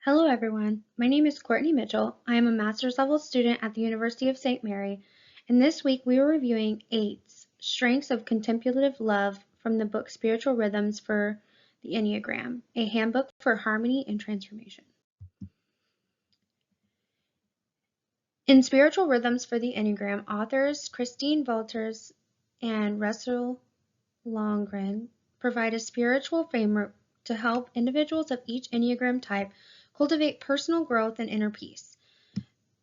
Hello everyone, my name is Kourtni Mitchell. I am a master's level student at the University of St. Mary, and this week we are reviewing Eights, Strengths of Contemplative Love from the book Spiritual Rhythms for the Enneagram, a handbook for harmony and transformation. In Spiritual Rhythms for the Enneagram, authors Christine Walters and Russell Longren provide a spiritual framework to help individuals of each Enneagram type cultivate personal growth and inner peace.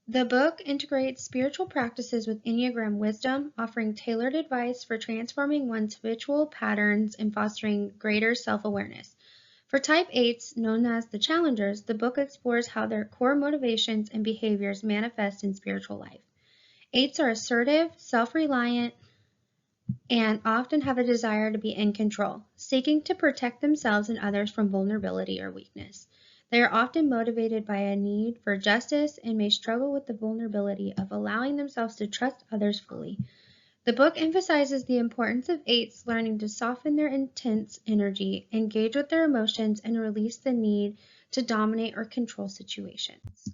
The book integrates spiritual practices with Enneagram wisdom, offering tailored advice for transforming one's habitual patterns and fostering greater self-awareness. For Type 8s, known as the Challengers, the book explores how their core motivations and behaviors manifest in spiritual life. 8s are assertive, self-reliant, and often have a desire to be in control, seeking to protect themselves and others from vulnerability or weakness. They are often motivated by a need for justice and may struggle with the vulnerability of allowing themselves to trust others fully. The book emphasizes the importance of 8s learning to soften their intense energy, engage with their emotions, and release the need to dominate or control situations.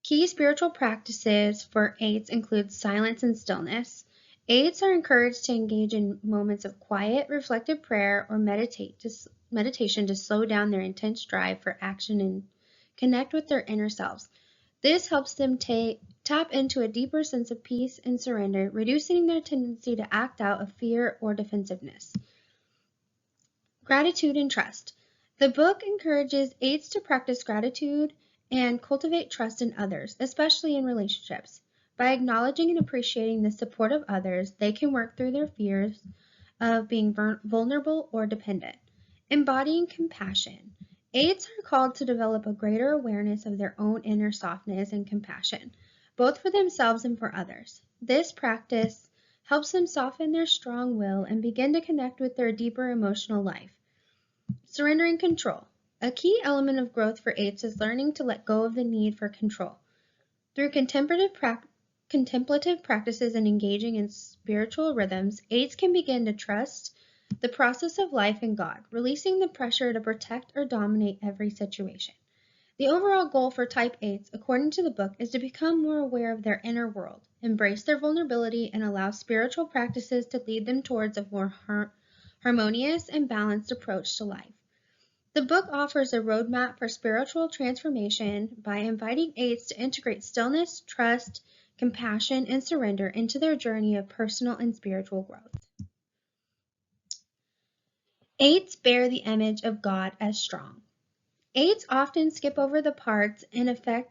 Key spiritual practices for 8s include silence and stillness. 8s are encouraged to engage in moments of quiet, reflective prayer or meditation to slow down their intense drive for action and connect with their inner selves. This helps them tap into a deeper sense of peace and surrender, reducing their tendency to act out of fear or defensiveness. Gratitude and trust. The book encourages 8s to practice gratitude and cultivate trust in others, especially in relationships. By acknowledging and appreciating the support of others, they can work through their fears of being vulnerable or dependent. Embodying compassion. 8s are called to develop a greater awareness of their own inner softness and compassion, both for themselves and for others. This practice helps them soften their strong will and begin to connect with their deeper emotional life. Surrendering control. A key element of growth for 8s is learning to let go of the need for control. Through contemplative practices and engaging in spiritual rhythms, 8s can begin to trust the process of life and God, releasing the pressure to protect or dominate every situation. The overall goal for Type 8s, according to the book, is to become more aware of their inner world, embrace their vulnerability, and allow spiritual practices to lead them towards a more harmonious and balanced approach to life. The book offers a roadmap for spiritual transformation by inviting 8s to integrate stillness, trust, compassion, and surrender into their journey of personal and spiritual growth. 8s bear the image of God as strong. 8s often skip over the parts and affect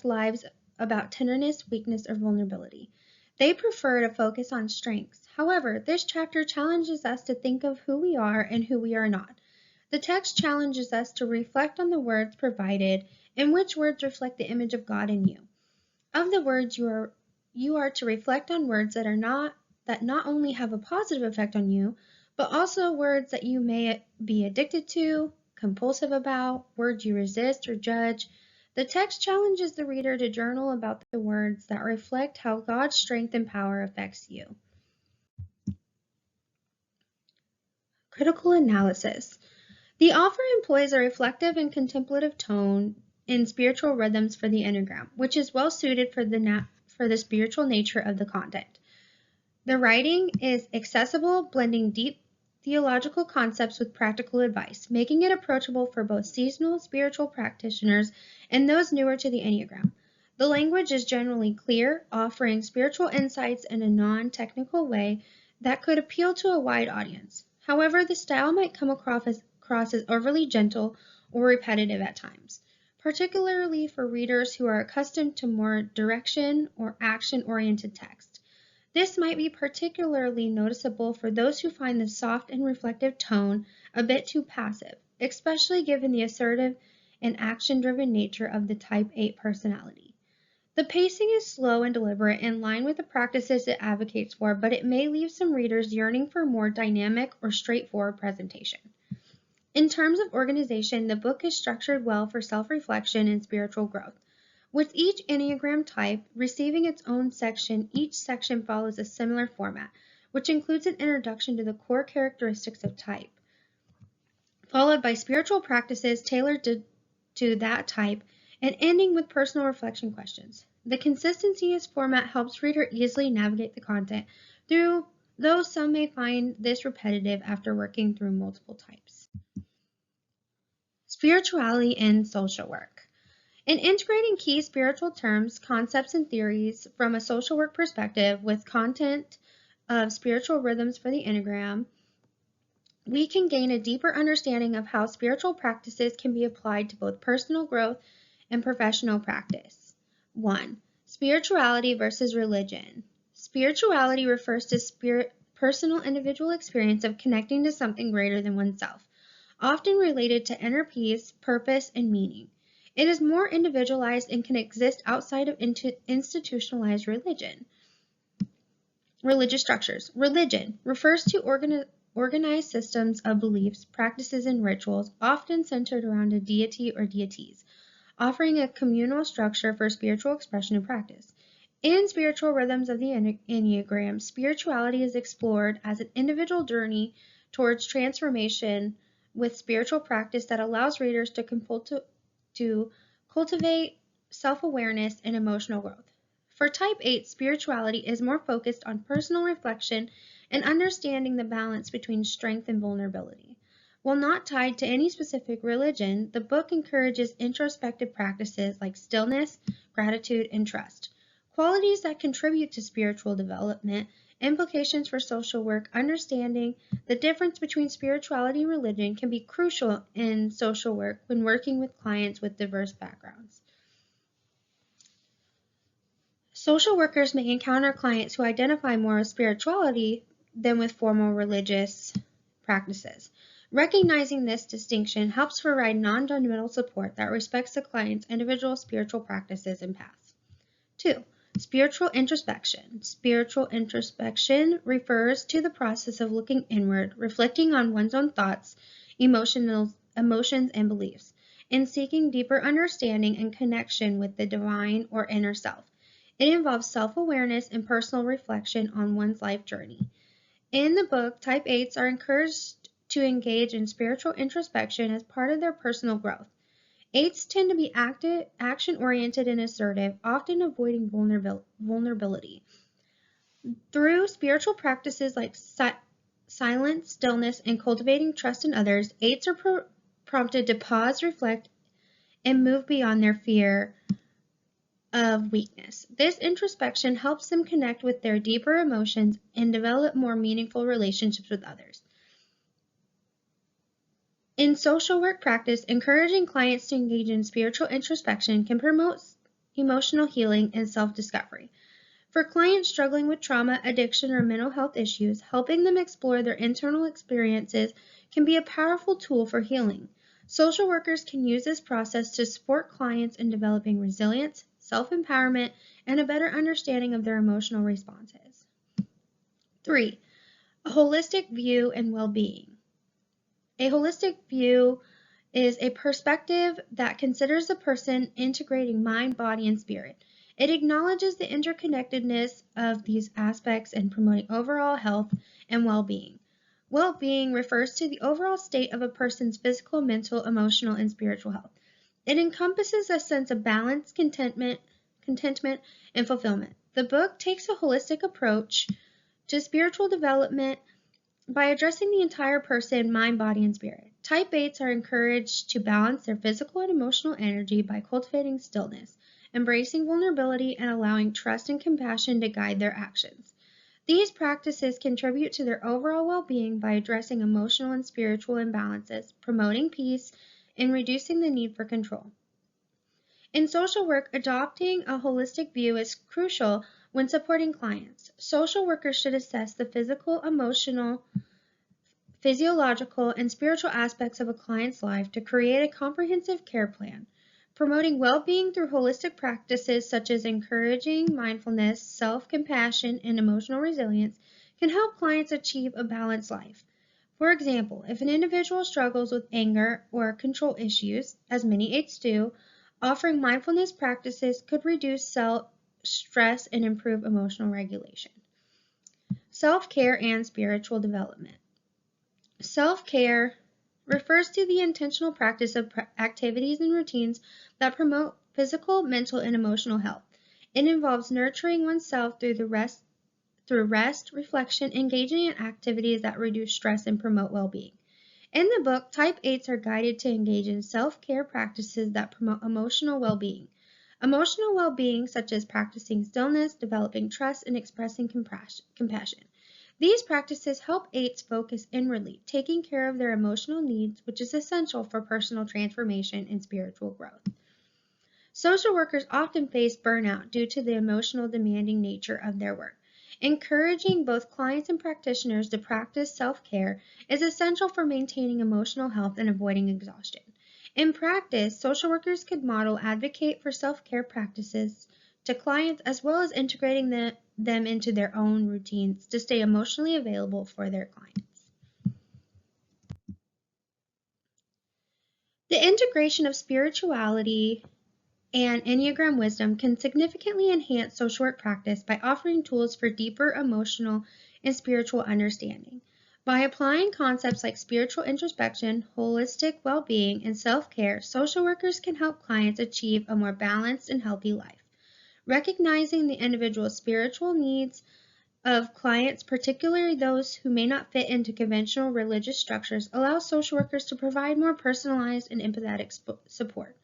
lives about tenderness, weakness, or vulnerability. They prefer to focus on strengths. However, this chapter challenges us to think of who we are and who we are not. The text challenges us to reflect on the words provided and which words reflect the image of God in you. Of the words, you are to reflect on words that not only have a positive effect on you, but also words that you may be addicted to, compulsive about, words you resist or judge. The text challenges the reader to journal about the words that reflect how God's strength and power affects you. Critical analysis. The author employs a reflective and contemplative tone in Spiritual Rhythms for the Enneagram, which is well suited for the spiritual nature of the content. The writing is accessible, blending deep theological concepts with practical advice, making it approachable for both seasonal spiritual practitioners and those newer to the Enneagram. The language is generally clear, offering spiritual insights in a non-technical way that could appeal to a wide audience. However, the style might come across as overly gentle or repetitive at times, particularly for readers who are accustomed to more direction or action-oriented text. This might be particularly noticeable for those who find the soft and reflective tone a bit too passive, especially given the assertive and action-driven nature of the Type 8 personality. The pacing is slow and deliberate, in line with the practices it advocates for, but it may leave some readers yearning for more dynamic or straightforward presentation. In terms of organization, the book is structured well for self-reflection and spiritual growth. With each Enneagram type receiving its own section, each section follows a similar format, which includes an introduction to the core characteristics of type. followed by spiritual practices tailored to that type, and ending with personal reflection questions. The consistency of format helps reader easily navigate the content, though some may find this repetitive after working through multiple types. Spirituality and social work. In integrating key spiritual terms, concepts, and theories from a social work perspective with content of spiritual rhythms for the Enneagram, we can gain a deeper understanding of how spiritual practices can be applied to both personal growth and professional practice. 1. Spirituality versus religion. Spirituality refers to personal individual experience of connecting to something greater than oneself, often related to inner peace, purpose, and meaning. It is more individualized and can exist outside of institutionalized religious structures. Religion refers to organized systems of beliefs, practices, and rituals, often centered around a deity or deities, offering a communal structure for spiritual expression and practice. In spiritual rhythms of the Enneagram, spirituality is explored as an individual journey towards transformation with spiritual practice that allows readers to cultivate self-awareness and emotional growth. For Type 8, spirituality is more focused on personal reflection and understanding the balance between strength and vulnerability. While not tied to any specific religion, the book encourages introspective practices like stillness, gratitude, and trust, qualities that contribute to spiritual development. Implications for social work. Understanding the difference between spirituality and religion can be crucial in social work when working with clients with diverse backgrounds. Social workers may encounter clients who identify more with spirituality than with formal religious practices. Recognizing this distinction helps provide non-judgmental support that respects the client's individual spiritual practices and paths. 2. Spiritual introspection. Spiritual introspection refers to the process of looking inward, reflecting on one's own thoughts, emotions, and beliefs, and seeking deeper understanding and connection with the divine or inner self. It involves self-awareness and personal reflection on one's life journey. In the book, Type 8s are encouraged to engage in spiritual introspection as part of their personal growth. 8s tend to be active, action-oriented, and assertive, often avoiding vulnerability. Through spiritual practices like silence, stillness, and cultivating trust in others, 8s are prompted to pause, reflect, and move beyond their fear of weakness. This introspection helps them connect with their deeper emotions and develop more meaningful relationships with others. In social work practice, encouraging clients to engage in spiritual introspection can promote emotional healing and self-discovery. For clients struggling with trauma, addiction, or mental health issues, helping them explore their internal experiences can be a powerful tool for healing. Social workers can use this process to support clients in developing resilience, self-empowerment, and a better understanding of their emotional responses. 3. A holistic view and well-being. A holistic view is a perspective that considers the person integrating mind, body, and spirit. It acknowledges the interconnectedness of these aspects in promoting overall health and well-being. Well-being refers to the overall state of a person's physical, mental, emotional, and spiritual health. It encompasses a sense of balance, contentment, and fulfillment. The book takes a holistic approach to spiritual development by addressing the entire person, mind, body, and spirit. Type 8s are encouraged to balance their physical and emotional energy by cultivating stillness, embracing vulnerability, and allowing trust and compassion to guide their actions. These practices contribute to their overall well-being by addressing emotional and spiritual imbalances, promoting peace, and reducing the need for control. In social work, adopting a holistic view is crucial when supporting clients. Social workers should assess the physical, emotional, physiological, and spiritual aspects of a client's life to create a comprehensive care plan. Promoting well-being through holistic practices such as encouraging mindfulness, self-compassion, and emotional resilience can help clients achieve a balanced life. For example, if an individual struggles with anger or control issues, as many 8s do, offering mindfulness practices could reduce stress and improve emotional regulation. Self-care and spiritual development. Self-care refers to the intentional practice of activities and routines that promote physical, mental, and emotional health. It involves nurturing oneself through rest, reflection, engaging in activities that reduce stress and promote well-being. In the book, Type 8s are guided to engage in self-care practices that promote emotional well-being. Emotional well-being, such as practicing stillness, developing trust, and expressing compassion. These practices help 8s focus inwardly, taking care of their emotional needs, which is essential for personal transformation and spiritual growth. Social workers often face burnout due to the emotional demanding nature of their work. Encouraging both clients and practitioners to practice self-care is essential for maintaining emotional health and avoiding exhaustion. In practice, social workers could advocate for self-care practices to clients as well as integrating them into their own routines to stay emotionally available for their clients. The integration of spirituality and Enneagram wisdom can significantly enhance social work practice by offering tools for deeper emotional and spiritual understanding. By applying concepts like spiritual introspection, holistic well-being, and self-care, social workers can help clients achieve a more balanced and healthy life. Recognizing the individual spiritual needs of clients, particularly those who may not fit into conventional religious structures, allows social workers to provide more personalized and empathetic support.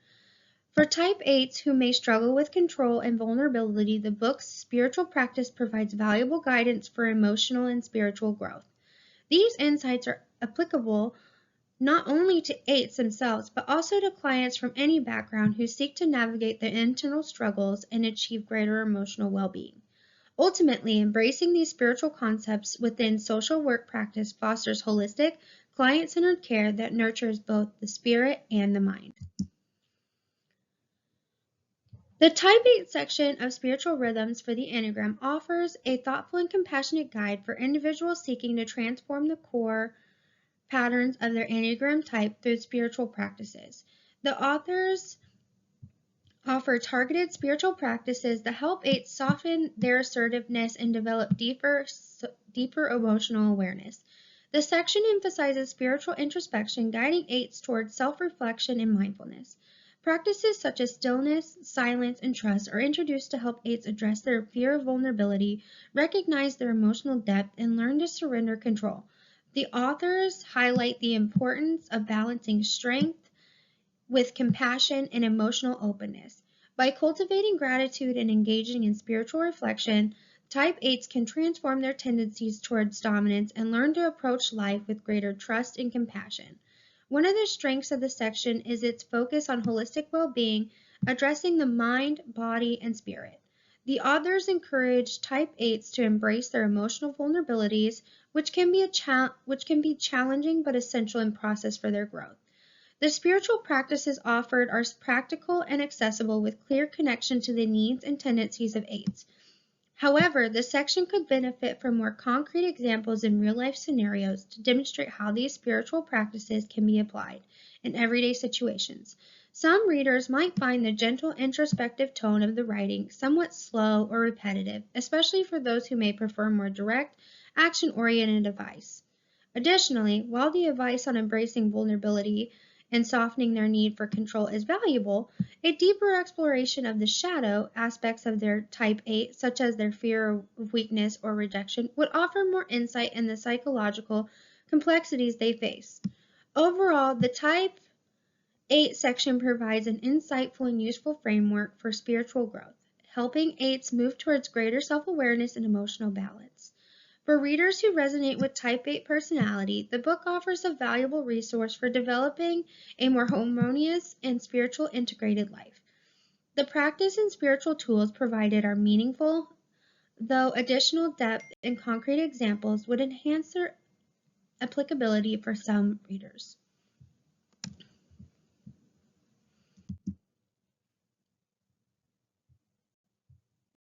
For Type 8s who may struggle with control and vulnerability, the book's spiritual practice provides valuable guidance for emotional and spiritual growth. These insights are applicable not only to 8s themselves, but also to clients from any background who seek to navigate their internal struggles and achieve greater emotional well-being. Ultimately, embracing these spiritual concepts within social work practice fosters holistic, client-centered care that nurtures both the spirit and the mind. The Type 8 section of Spiritual Rhythms for the Enneagram offers a thoughtful and compassionate guide for individuals seeking to transform the core patterns of their Enneagram type through spiritual practices. The authors offer targeted spiritual practices that help 8s soften their assertiveness and develop deeper emotional awareness. The section emphasizes spiritual introspection, guiding 8s towards self-reflection and mindfulness. Practices such as stillness, silence, and trust are introduced to help 8s address their fear of vulnerability, recognize their emotional depth, and learn to surrender control. The authors highlight the importance of balancing strength with compassion and emotional openness. By cultivating gratitude and engaging in spiritual reflection, Type 8s can transform their tendencies towards dominance and learn to approach life with greater trust and compassion. One of the strengths of the section is its focus on holistic well-being, addressing the mind, body, and spirit. The authors encourage Type 8s to embrace their emotional vulnerabilities, which can be challenging but essential in process for their growth. The spiritual practices offered are practical and accessible with clear connection to the needs and tendencies of 8s. However, this section could benefit from more concrete examples in real-life scenarios to demonstrate how these spiritual practices can be applied in everyday situations. Some readers might find the gentle, introspective tone of the writing somewhat slow or repetitive, especially for those who may prefer more direct, action-oriented advice. Additionally, while the advice on embracing vulnerability and softening their need for control is valuable, a deeper exploration of the shadow aspects of their Type 8, such as their fear of weakness or rejection, would offer more insight in the psychological complexities they face. Overall, the Type 8 section provides an insightful and useful framework for spiritual growth, helping 8s move towards greater self-awareness and emotional balance. For readers who resonate with Type 8 personality, the book offers a valuable resource for developing a more harmonious and spiritual integrated life. The practice and spiritual tools provided are meaningful, though additional depth and concrete examples would enhance their applicability for some readers.